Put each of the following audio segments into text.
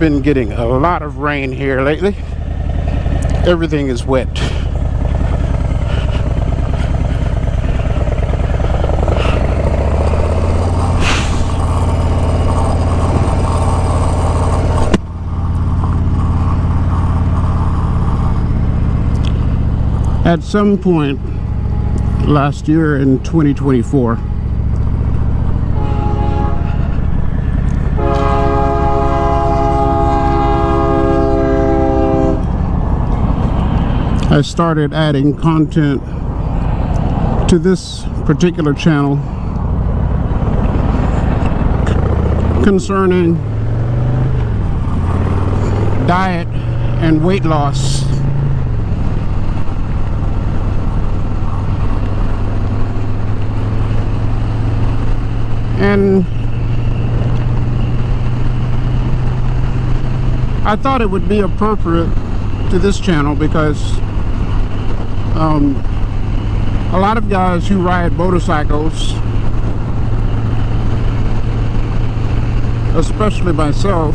been getting a lot of rain here lately. Everything is wet. At some point last year in 2024, I started adding content to this particular channel concerning diet and weight loss. And I thought it would be appropriate to this channel because a lot of guys who ride motorcycles, especially myself,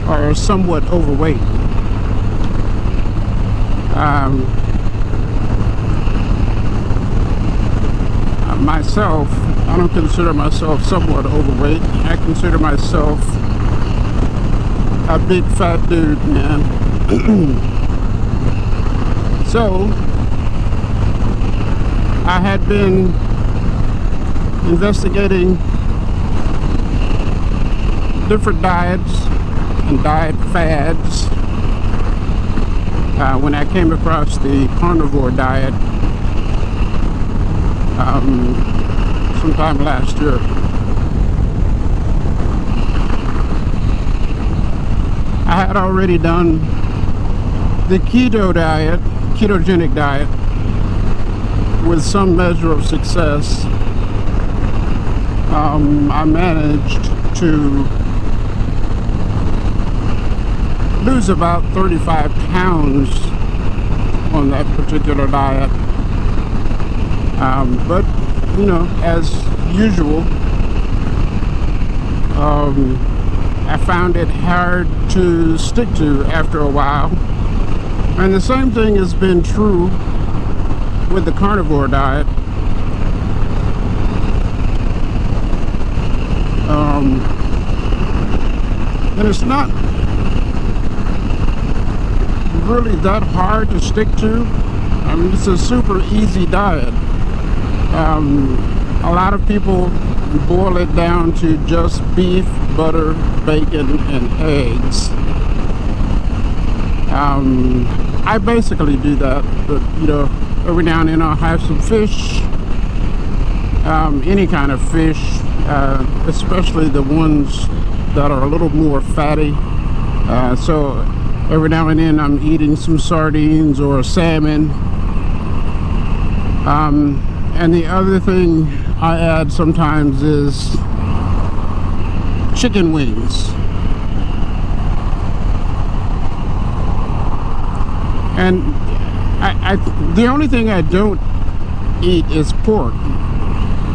are somewhat overweight. Myself, I don't consider myself somewhat overweight. I consider myself a big fat dude, man. So I had been investigating different diets and diet fads when I came across the Carnivore Diet sometime last year. I had already done the keto diet, ketogenic diet, with some measure of success. I managed to lose about 35 pounds on that particular diet. But, you know, as usual, I found it hard to stick to after a while. And the same thing has been true with the carnivore diet. And it's not really that hard to stick to. I mean, it's a super easy diet. A lot of people boil it down to just beef, butter, bacon, and eggs. I basically do that, but you know, every now and then I'll have some fish, any kind of fish, especially the ones that are a little more fatty. So every now and then I'm eating some sardines or salmon. And the other thing I add sometimes is chicken wings. And the only thing I don't eat is pork.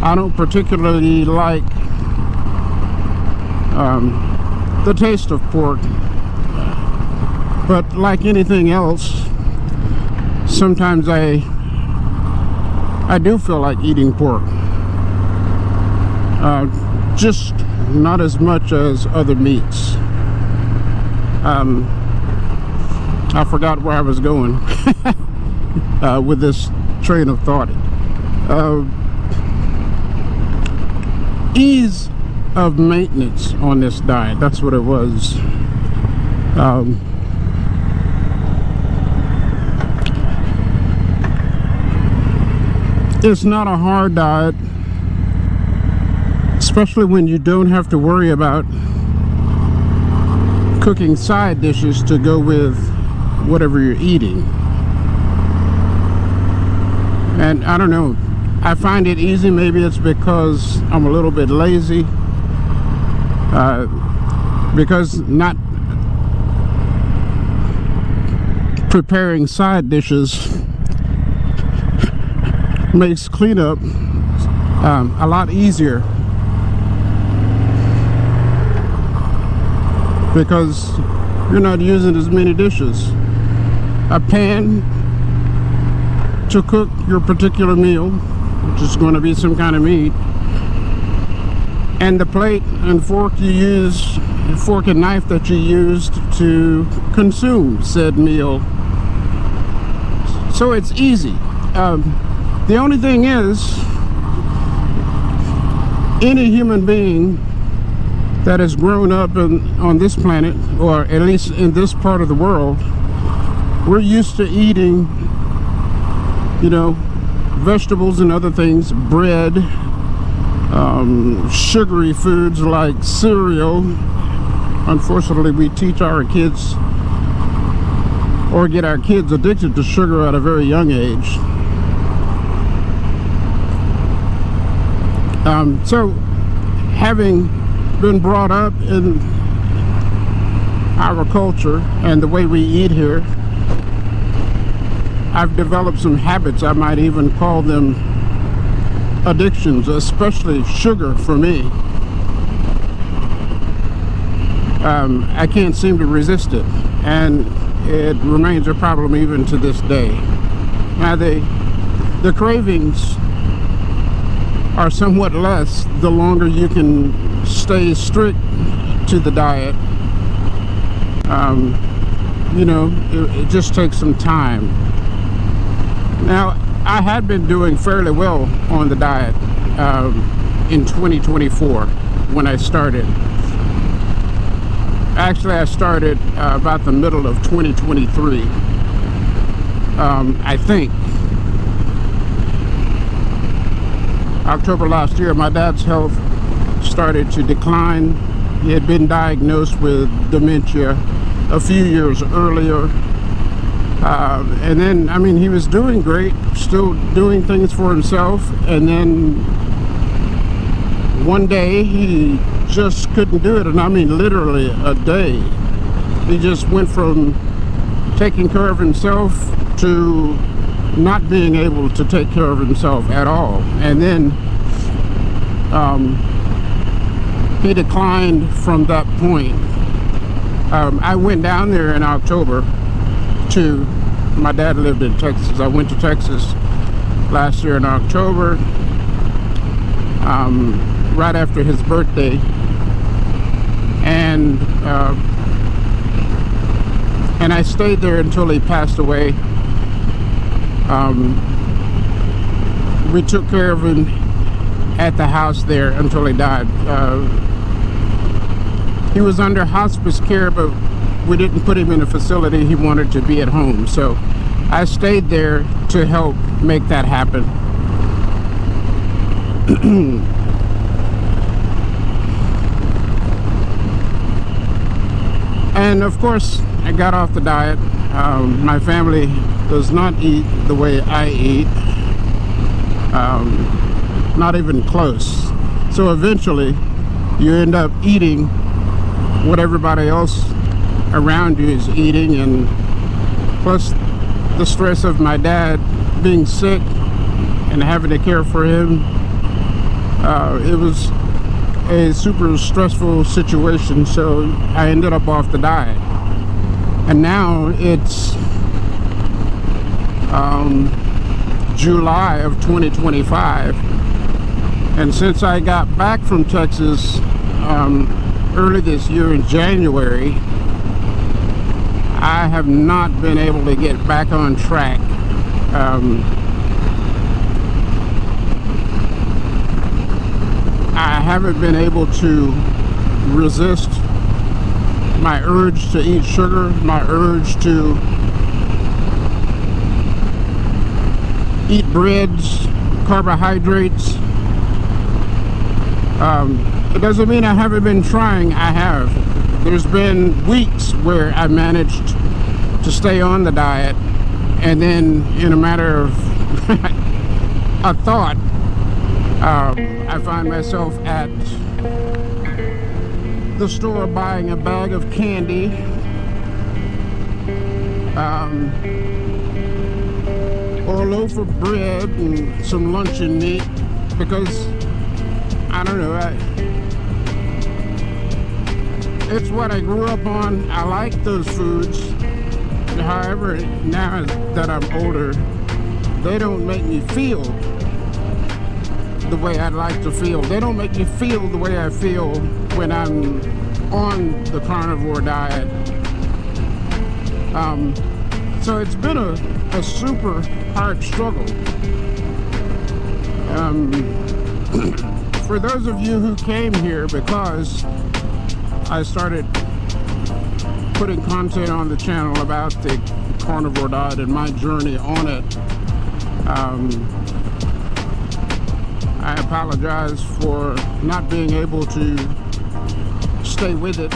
I don't particularly like the taste of pork, but like anything else, sometimes I do feel like eating pork. Just not as much as other meats. I forgot where I was going with this train of thought. Ease of maintenance on this diet, that's what it was. It's not a hard diet, especially when you don't have to worry about cooking side dishes to go with whatever you're eating. And I don't know, I find it easy. Maybe it's because I'm a little bit lazy, because not preparing side dishes makes cleanup a lot easier. because you're not using as many dishes. A pan to cook your particular meal, which is going to be some kind of meat, and the plate and fork you use, fork and knife that you used to consume said meal. So it's easy. The only thing is, any human being that has grown up on this planet, or at least in this part of the world, we're used to eating, you know, vegetables and other things, bread, sugary foods like cereal. Unfortunately, we teach our kids, or get our kids addicted to sugar at a very young age. So having been brought up in our culture and the way we eat here, I've developed some habits. I might even call them addictions, especially sugar for me. I can't seem to resist it, and it remains a problem even to this day. Now the cravings are somewhat less the longer you can stay strict to the diet. You know, it just takes some time. Now, I had been doing fairly well on the diet in 2024 when I started. Actually, I started about the middle of 2023, I think. October last year, my dad's health started to decline. He had been diagnosed with dementia a few years earlier. And then, I mean, he was doing great, still doing things for himself. And then one day he just couldn't do it. And I mean, literally a day. He just went from taking care of himself to not being able to take care of himself at all. And then he declined from that point. I went down there in October to, my dad lived in Texas. I went to Texas last year in October, right after his birthday, and I stayed there until he passed away. We took care of him at the house there until he died. He was under hospice care, but we didn't put him in a facility. He wanted to be at home, so I stayed there to help make that happen. And of course, I got off the diet. My family does not eat the way I eat, not even close. So eventually, you end up eating what everybody else around you is eating, and plus the stress of my dad being sick and having to care for him. It was a super stressful situation, so I ended up off the diet. And now it's July of 2025, and since I got back from Texas early this year in January, I have not been able to get back on track. I haven't been able to resist my urge to eat sugar, my urge to eat breads, carbohydrates. It doesn't mean I haven't been trying. I have. There's been weeks where I managed to stay on the diet, and then in a matter of a thought, I find myself at the store buying a bag of candy, or a loaf of bread and some luncheon meat, because I don't know, it's what I grew up on. I like those foods. However, now that I'm older, they don't make me feel the way I'd like to feel. They don't make me feel the way I feel when I'm on the carnivore diet. So it's been a super hard struggle. For those of you who came here because I started putting content on the channel about the carnivore diet and my journey on it, I apologize for not being able to stay with it